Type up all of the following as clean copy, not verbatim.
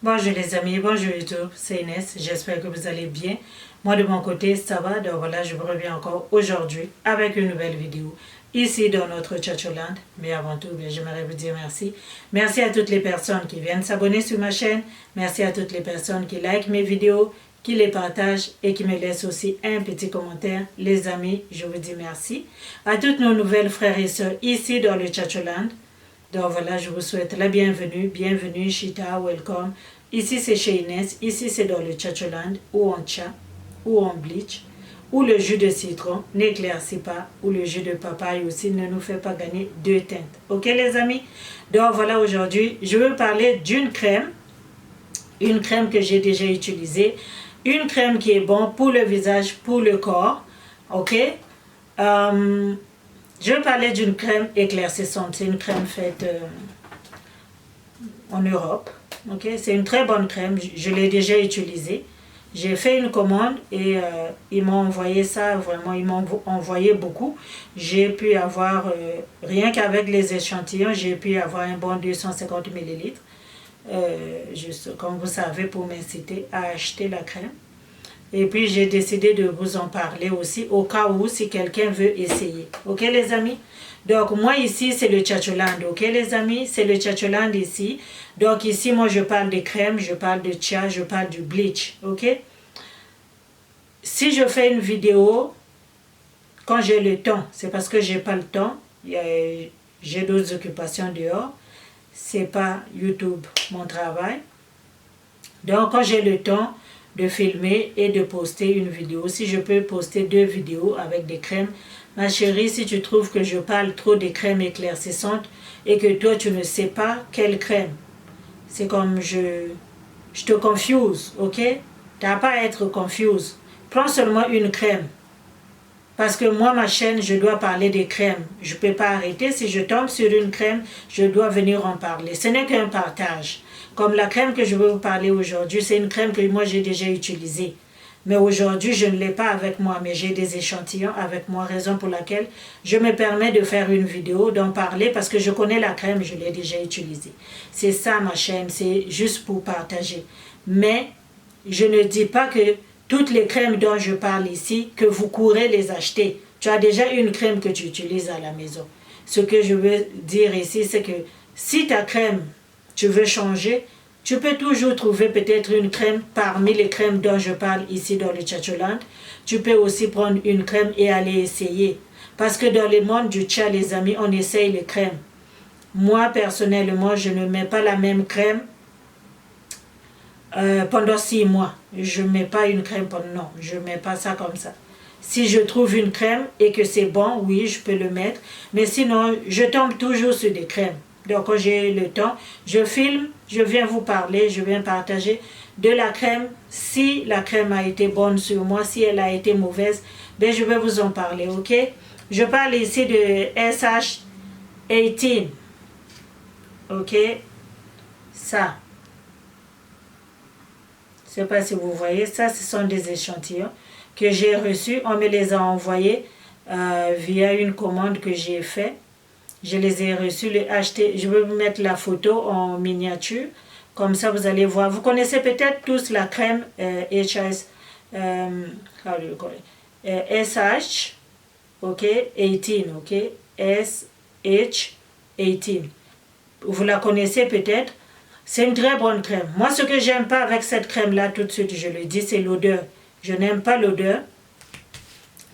Bonjour les amis, bonjour YouTube, c'est Inès, j'espère que vous allez bien. Moi de mon côté, ça va, donc voilà, je vous reviens encore aujourd'hui avec une nouvelle vidéo ici dans notre Chacholand. Mais avant tout, j'aimerais vous dire merci. Merci à toutes les personnes qui viennent s'abonner sur ma chaîne. Merci à toutes les personnes qui likent mes vidéos, qui les partagent et qui me laissent aussi un petit commentaire. Les amis, je vous dis merci. À toutes nos nouvelles frères et sœurs ici dans le Chacholand. Donc voilà, je vous souhaite la bienvenue. Bienvenue, Chita, welcome. Ici, c'est chez Inès. Ici, c'est dans le Chacholand, ou en chat, ou en bleach, où le jus de citron n'éclaircit pas, ou le jus de papaye aussi ne nous fait pas gagner deux teintes. Ok, les amis? Donc voilà, aujourd'hui, je veux parler d'une crème. Une crème que j'ai déjà utilisée. Une crème qui est bonne pour le visage, pour le corps. Ok? Je vais parler d'une crème éclaircissante. C'est une crème faite en Europe. Okay? C'est une très bonne crème. Je l'ai déjà utilisée. J'ai fait une commande et ils m'ont envoyé ça. Vraiment, ils m'ont envoyé beaucoup. J'ai pu avoir, rien qu'avec les échantillons, j'ai pu avoir un bon 250 ml. Juste comme vous savez, pour m'inciter à acheter la crème. Et puis, j'ai décidé de vous en parler aussi, au cas où, si quelqu'un veut essayer. Ok, les amis? Donc, moi, ici, c'est le Chacholand. Ok, les amis? C'est le Chacholand ici. Donc, ici, moi, je parle de crème, je parle de tcha, je parle du bleach. Ok? Si je fais une vidéo, quand j'ai le temps, c'est parce que j'ai pas le temps. J'ai d'autres occupations dehors. C'est pas YouTube, mon travail. Donc, quand j'ai le temps de filmer et de poster une vidéo. Si je peux poster 2 vidéos avec des crèmes. Ma chérie, si tu trouves que je parle trop des crèmes éclaircissantes et que toi, tu ne sais pas quelle crème, c'est comme je te confuse, ok? Tu n'as pas à être confuse. Prends seulement une crème. Parce que moi, ma chaîne, je dois parler des crèmes. Je ne peux pas arrêter. Si je tombe sur une crème, je dois venir en parler. Ce n'est qu'un partage. Comme la crème que je vais vous parler aujourd'hui, c'est une crème que moi, j'ai déjà utilisée. Mais aujourd'hui, je ne l'ai pas avec moi, mais j'ai des échantillons avec moi, raison pour laquelle je me permets de faire une vidéo, d'en parler, parce que je connais la crème, je l'ai déjà utilisée. C'est ça ma chaîne, c'est juste pour partager. Mais je ne dis pas que toutes les crèmes dont je parle ici, que vous courez les acheter. Tu as déjà une crème que tu utilises à la maison. Ce que je veux dire ici, c'est que si ta crème, tu veux changer, tu peux toujours trouver peut-être une crème parmi les crèmes dont je parle ici dans le Chacholand. Tu peux aussi prendre une crème et aller essayer. Parce que dans le monde du tcha, les amis, on essaye les crèmes. Moi, personnellement, je ne mets pas la même crème pendant 6 mois. Je ne mets pas une crème pendant... Non, je ne mets pas ça comme ça. Si je trouve une crème et que c'est bon, oui, je peux le mettre. Mais sinon, je tombe toujours sur des crèmes. Donc, quand j'ai le temps, je filme, je viens vous parler, je viens partager de la crème. Si la crème a été bonne sur moi, si elle a été mauvaise, ben je vais vous en parler, ok? Je parle ici de SH18. Ok? Ça. Je ne sais pas si vous voyez, ça, ce sont des échantillons que j'ai reçus. On me les a envoyés via une commande que j'ai faite. Je les ai reçus, les achetés. Je vais vous mettre la photo en miniature. Comme ça, vous allez voir. Vous connaissez peut-être tous la crème SH, ok, 18, ok, SH18. Vous la connaissez peut-être. C'est une très bonne crème. Moi, ce que j'aime pas avec cette crème-là, tout de suite, je le dis, c'est l'odeur. Je n'aime pas l'odeur.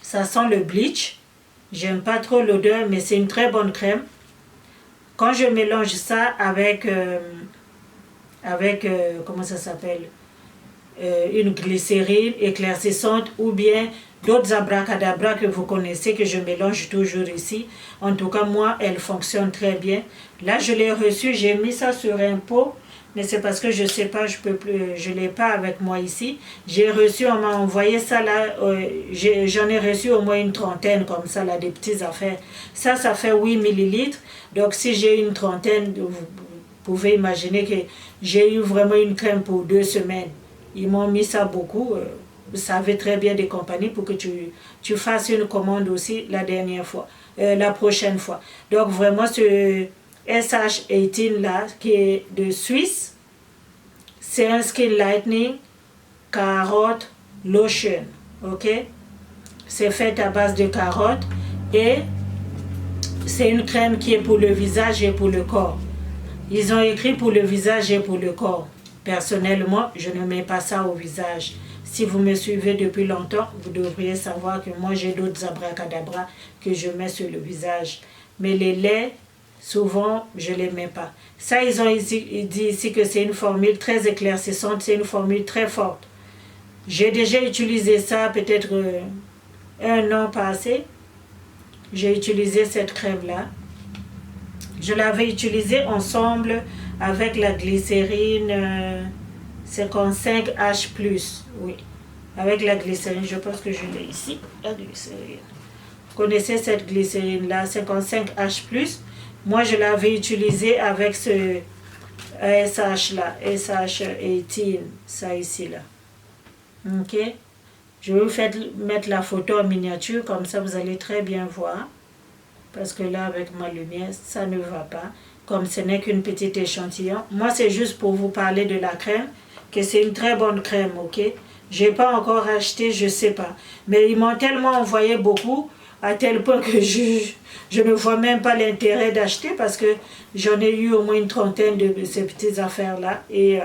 Ça sent le bleach. J'aime pas trop l'odeur, mais c'est une très bonne crème. Quand je mélange ça avec, comment ça s'appelle, une glycérine éclaircissante ou bien d'autres abracadabra que vous connaissez, que je mélange toujours ici. En tout cas, moi, elle fonctionne très bien. Là, je l'ai reçu, j'ai mis ça sur un pot, mais c'est parce que je ne sais pas, je ne l'ai pas avec moi ici. J'ai reçu, on m'a envoyé ça là, j'en ai reçu au moins une trentaine comme ça, là, des petites affaires. Ça fait 8 millilitres. Donc, si j'ai une trentaine, vous pouvez imaginer que j'ai eu vraiment une crème pour 2 semaines. Ils m'ont mis ça beaucoup. Vous savez très bien des compagnies pour que tu fasses une commande aussi la prochaine fois. Donc vraiment ce SH18 là qui est de Suisse, c'est un Skin Lightening Carotte Lotion. Ok? C'est fait à base de carottes et c'est une crème qui est pour le visage et pour le corps. Ils ont écrit pour le visage et pour le corps. Personnellement, je ne mets pas ça au visage. Si vous me suivez depuis longtemps, vous devriez savoir que moi j'ai d'autres abracadabras que je mets sur le visage. Mais les laits, souvent, je ne les mets pas. Ça, ils ont dit ici que c'est une formule très éclaircissante, c'est une formule très forte. J'ai déjà utilisé ça peut-être un an passé. J'ai utilisé cette crème-là. Je l'avais utilisée ensemble avec la glycérine 55H+. Oui, avec la glycérine, je pense que je l'ai ici, la glycérine. Vous connaissez cette glycérine-là, 55H+. Moi, je l'avais utilisée avec ce SH-là, SH18, ça ici-là. Ok? Je vais vous mettre la photo en miniature, comme ça vous allez très bien voir. Parce que là, avec ma lumière, ça ne va pas. Comme ce n'est qu'une petite échantillon. Moi, c'est juste pour vous parler de la crème, que c'est une très bonne crème, ok? Je n'ai pas encore acheté, je ne sais pas. Mais ils m'ont tellement envoyé beaucoup, à tel point que je ne vois même pas l'intérêt d'acheter, parce que j'en ai eu au moins une trentaine de ces petites affaires-là. Et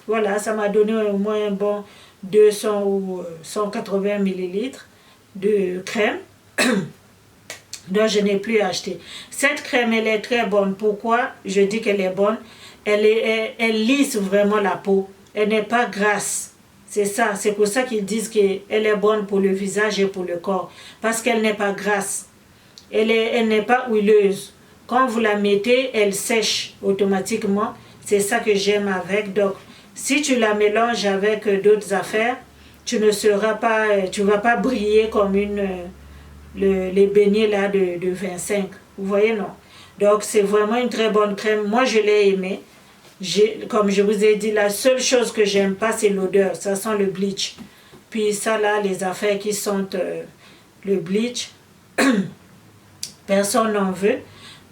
voilà, ça m'a donné au moins un bon 200 ou 180 millilitres de crème. Donc je n'ai plus acheté. Cette crème, elle est très bonne. Pourquoi je dis qu'elle est bonne? Elle lisse vraiment la peau. Elle n'est pas grasse. C'est ça. C'est pour ça qu'ils disent qu'elle est bonne pour le visage et pour le corps. Parce qu'elle n'est pas grasse. Elle n'est pas huileuse. Quand vous la mettez, elle sèche automatiquement. C'est ça que j'aime avec. Donc, si tu la mélanges avec d'autres affaires, tu ne seras pas, tu vas pas briller comme les beignets là de 25. Vous voyez, non? Donc, c'est vraiment une très bonne crème. Moi, je l'ai aimée. Comme je vous ai dit, la seule chose que j'aime pas, c'est l'odeur. Ça sent le bleach. Puis ça, là, les affaires qui sentent le bleach, personne n'en veut.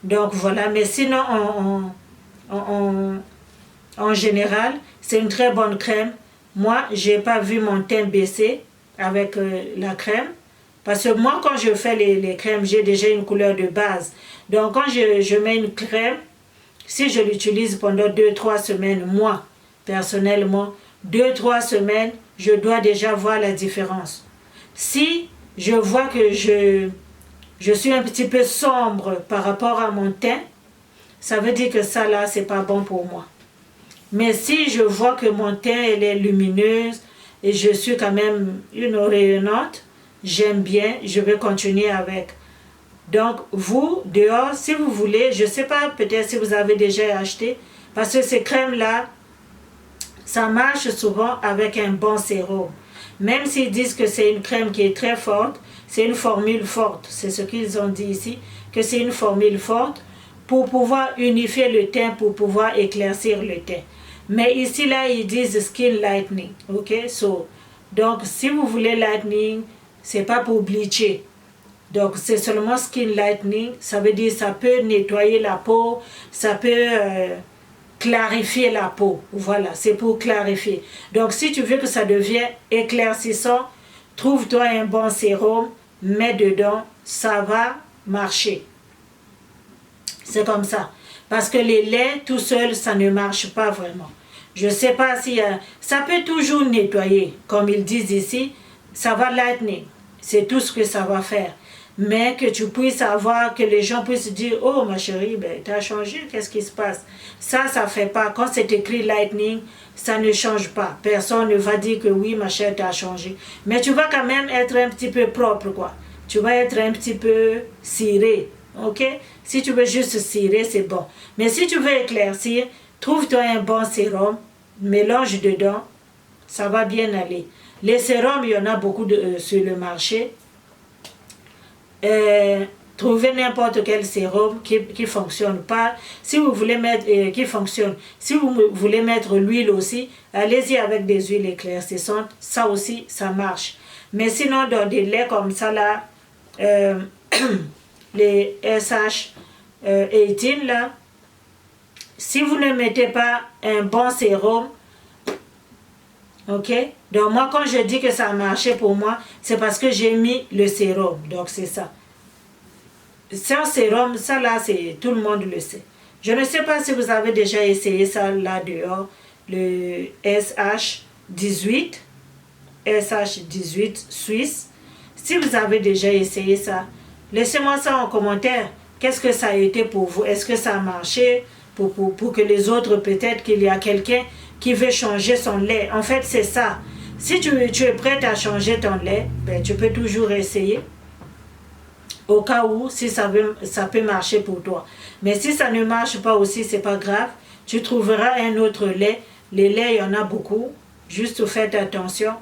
Donc, voilà. Mais sinon, en général, c'est une très bonne crème. Moi, je n'ai pas vu mon teint baisser avec la crème. Parce que moi, quand je fais les crèmes, j'ai déjà une couleur de base. Donc, quand je mets une crème, si je l'utilise pendant 2-3 semaines, moi, personnellement, 2-3 semaines, je dois déjà voir la différence. Si je vois que je suis un petit peu sombre par rapport à mon teint, ça veut dire que ça là, c'est pas bon pour moi. Mais si je vois que mon teint, elle est lumineuse et je suis quand même une rayonnante, j'aime bien, je vais continuer avec. Donc, vous, dehors, si vous voulez, je ne sais pas, peut-être si vous avez déjà acheté, parce que ces crèmes-là, ça marche souvent avec un bon sérum. Même s'ils disent que c'est une crème qui est très forte, c'est une formule forte. C'est ce qu'ils ont dit ici, que c'est une formule forte pour pouvoir unifier le teint, pour pouvoir éclaircir le teint. Mais ici, là, ils disent skin lightening. Ok? Donc, si vous voulez lightening, c'est pas pour bleacher. Donc, c'est seulement skin lightening. Ça veut dire ça peut nettoyer la peau, ça peut clarifier la peau. Voilà, c'est pour clarifier. Donc, si tu veux que ça devienne éclaircissant, trouve-toi un bon sérum, mets dedans, ça va marcher. C'est comme ça. Parce que les laits, tout seul, ça ne marche pas vraiment. Je ne sais pas si... ça peut toujours nettoyer. Comme ils disent ici, ça va lightening. C'est tout ce que ça va faire. Mais que tu puisses avoir, que les gens puissent dire, oh ma chérie, ben, tu as changé, qu'est-ce qui se passe? Ça ne fait pas. Quand c'est écrit lightning, ça ne change pas. Personne ne va dire que oui, ma chère, tu as changé. Mais tu vas quand même être un petit peu propre, quoi. Tu vas être un petit peu ciré. Ok? Si tu veux juste cirer, c'est bon. Mais si tu veux éclaircir, trouve-toi un bon sérum, mélange dedans, ça va bien aller. Les sérums, il y en a beaucoup sur le marché. Trouvez n'importe quel sérum qui fonctionne pas. Si vous voulez mettre, qui fonctionne. Si vous voulez mettre l'huile aussi, allez-y avec des huiles éclaircissantes. Ça aussi, ça marche. Mais sinon, dans des laits comme ça là, les SH18 là, si vous ne mettez pas un bon sérum, Ok? Donc moi, quand je dis que ça a marché pour moi, c'est parce que j'ai mis le sérum. Donc c'est ça. Sans sérum, ça là, tout le monde le sait. Je ne sais pas si vous avez déjà essayé ça là dehors, le SH18, SH18 Suisse. Si vous avez déjà essayé ça, laissez-moi ça en commentaire. Qu'est-ce que ça a été pour vous? Est-ce que ça a marché pour que les autres, peut-être qu'il y a quelqu'un qui veut changer son lait? En fait, c'est ça. Si tu es prête à changer ton lait, ben, tu peux toujours essayer. Au cas où, si ça peut marcher pour toi. Mais si ça ne marche pas aussi, c'est pas grave. Tu trouveras un autre lait. Les laits, il y en a beaucoup. Juste faites attention.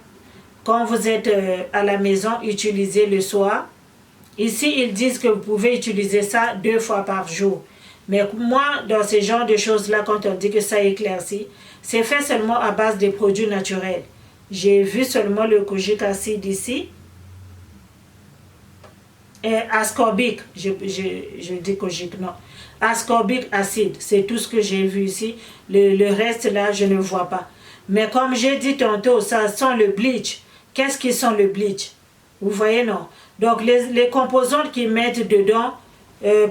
Quand vous êtes à la maison, utilisez le soir. Ici, ils disent que vous pouvez utiliser ça 2 fois par jour. Mais moi, dans ce genre de choses-là, quand on dit que ça éclaircit, c'est fait seulement à base des produits naturels. J'ai vu seulement le kojic acide ici. Ascorbic, je dis kojic, non. Ascorbic acide, c'est tout ce que j'ai vu ici. Le reste, là, je ne vois pas. Mais comme j'ai dit tantôt, ça sent le bleach. Qu'est-ce qui sent le bleach? Vous voyez, non? Donc, les composantes qu'ils mettent dedans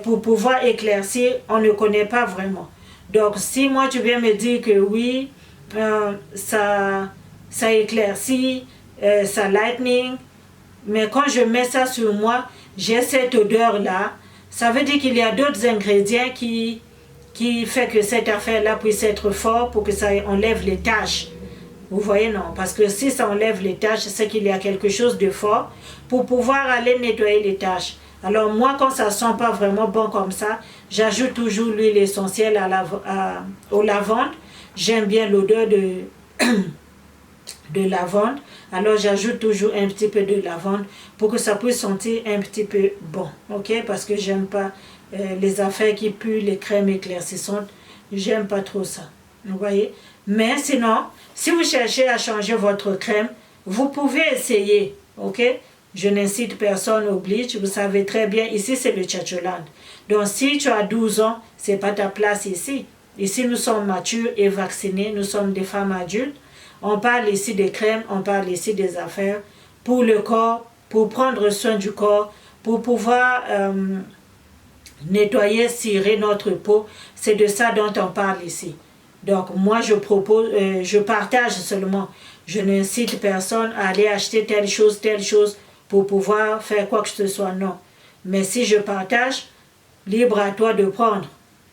pour pouvoir éclaircir, on ne connaît pas vraiment. Donc, si moi, tu viens me dire que oui, ça éclaircit, ça lightning, mais quand je mets ça sur moi, j'ai cette odeur-là. Ça veut dire qu'il y a d'autres ingrédients qui fait que cette affaire-là puisse être fort pour que ça enlève les taches. Vous voyez, non? Parce que si ça enlève les taches, c'est qu'il y a quelque chose de fort pour pouvoir aller nettoyer les taches. Alors moi, quand ça ne sent pas vraiment bon comme ça, j'ajoute toujours l'huile essentielle au lavande. J'aime bien l'odeur de lavande. Alors j'ajoute toujours un petit peu de lavande pour que ça puisse sentir un petit peu bon. Ok? Parce que j'aime pas les affaires qui puent, les crèmes éclaircissantes. J'aime pas trop ça. Vous voyez? Mais sinon, si vous cherchez à changer votre crème, vous pouvez essayer. Ok? Je n'incite personne au bleach. Vous savez très bien, ici c'est le Tchatcholand. Donc si tu as 12 ans, c'est pas ta place ici. Ici nous sommes matures et vaccinés. Nous sommes des femmes adultes. On parle ici des crèmes, on parle ici des affaires pour le corps, pour prendre soin du corps, pour pouvoir nettoyer, cirer notre peau. C'est de ça dont on parle ici. Donc moi je partage seulement. Je n'incite personne à aller acheter telle chose pour pouvoir faire quoi que ce soit, non. Mais si je partage, libre à toi de prendre.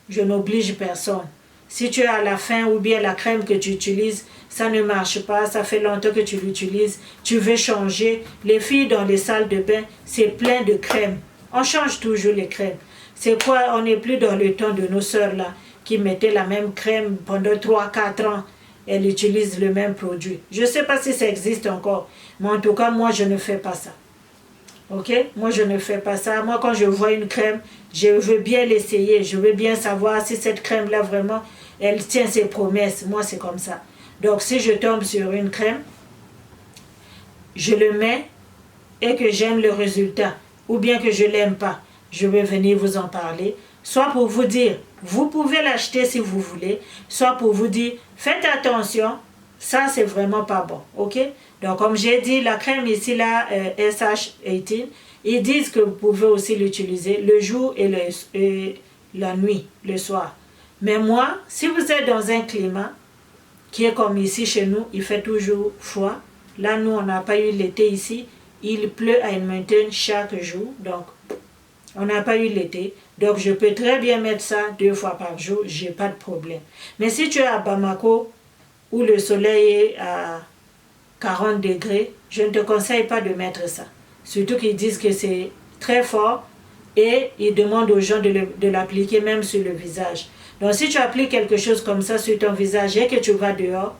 Je n'oblige personne. Si tu as la faim ou bien la crème que tu utilises, ça ne marche pas, ça fait longtemps que tu l'utilises, tu veux changer. Les filles dans les salles de bain, c'est plein de crèmes. On change toujours les crèmes. C'est quoi, on n'est plus dans le temps de nos sœurs là, qui mettaient la même crème pendant 3-4 ans. Elles utilisent le même produit. Je ne sais pas si ça existe encore, mais en tout cas, moi, je ne fais pas ça. Ok? Moi, je ne fais pas ça. Moi, quand je vois une crème, je veux bien l'essayer. Je veux bien savoir si cette crème-là, vraiment, elle tient ses promesses. Moi, c'est comme ça. Donc, si je tombe sur une crème, je le mets et que j'aime le résultat, ou bien que je ne l'aime pas, je vais venir vous en parler. Soit pour vous dire, vous pouvez l'acheter si vous voulez, soit pour vous dire, faites attention, ça, c'est vraiment pas bon. Ok? Donc, comme j'ai dit, la crème ici, là, SH18, ils disent que vous pouvez aussi l'utiliser le jour et la nuit, le soir. Mais moi, si vous êtes dans un climat qui est comme ici chez nous, il fait toujours froid. Là, nous, on n'a pas eu l'été ici. Il pleut à Edmonton chaque jour. Donc, on n'a pas eu l'été. Donc, je peux très bien mettre ça 2 fois par jour. Je n'ai pas de problème. Mais si tu es à Bamako, où le soleil est à 40 degrés, je ne te conseille pas de mettre ça. Surtout qu'ils disent que c'est très fort et ils demandent aux gens de l'appliquer même sur le visage. Donc si tu appliques quelque chose comme ça sur ton visage et que tu vas dehors,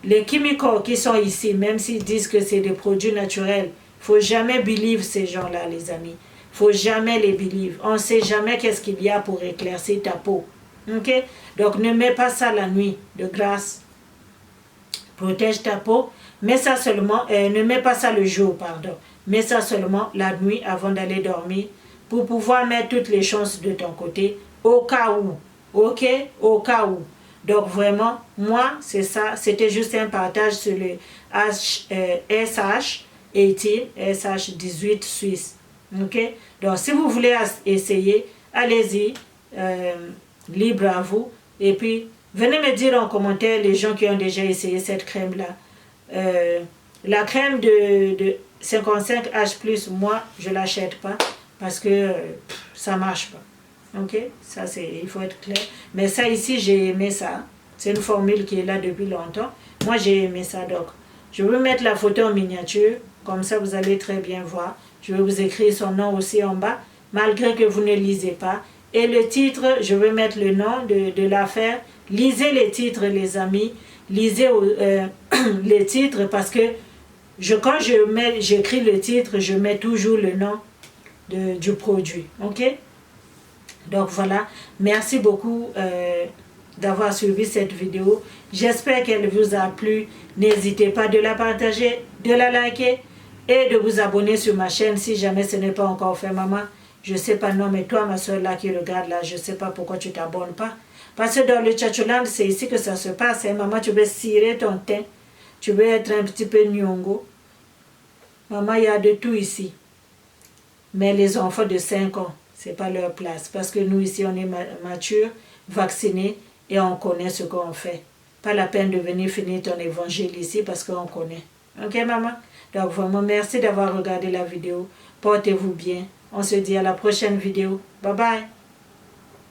les chimicaux qui sont ici, même s'ils disent que c'est des produits naturels, il ne faut jamais believe ces gens-là, les amis. Il ne faut jamais les believe. On ne sait jamais qu'est-ce qu'il y a pour éclaircir ta peau. Ok? Donc ne mets pas ça la nuit, de grâce. Protège ta peau. Mets ça seulement, ne mets pas ça le jour, pardon. Mets ça seulement la nuit avant d'aller dormir pour pouvoir mettre toutes les chances de ton côté au cas où. Ok? Au cas où. Donc vraiment, moi, c'est ça. C'était juste un partage sur le SH18, SH18 Suisse. Ok? Donc si vous voulez essayer, allez-y, libre à vous. Et puis, venez me dire en commentaire les gens qui ont déjà essayé cette crème-là. La crème de 55H+, moi, je ne l'achète pas parce que ça ne marche pas. Ok, ça il faut être clair. Mais ça ici, j'ai aimé ça. C'est une formule qui est là depuis longtemps. Moi, j'ai aimé ça. Donc, je vais mettre la photo en miniature. Comme ça, vous allez très bien voir. Je vais vous écrire son nom aussi en bas, malgré que vous ne lisez pas. Et le titre, je vais mettre le nom de l'affaire. Lisez les titres, les amis. Lisez les titres parce que quand j'écris le titre, je mets toujours le nom du produit. Ok? Donc voilà, merci beaucoup d'avoir suivi cette vidéo. J'espère qu'elle vous a plu. N'hésitez pas de la partager, de la liker et de vous abonner sur ma chaîne si jamais ce n'est pas encore fait, maman. Je sais pas, non, mais toi, ma soeur là qui regarde là, je sais pas pourquoi tu t'abonnes pas. Parce que dans le Tchatcholand, c'est ici que ça se passe. Hein. Maman, tu veux cirer ton teint. Tu veux être un petit peu nyongo. Maman, il y a de tout ici. Mais les enfants de 5 ans, c'est pas leur place. Parce que nous, ici, on est matures, vaccinés et on connaît ce qu'on fait. Pas la peine de venir finir ton évangile ici parce qu'on connaît. Ok, maman? Donc, vraiment, merci d'avoir regardé la vidéo. Portez-vous bien. On se dit à la prochaine vidéo. Bye bye.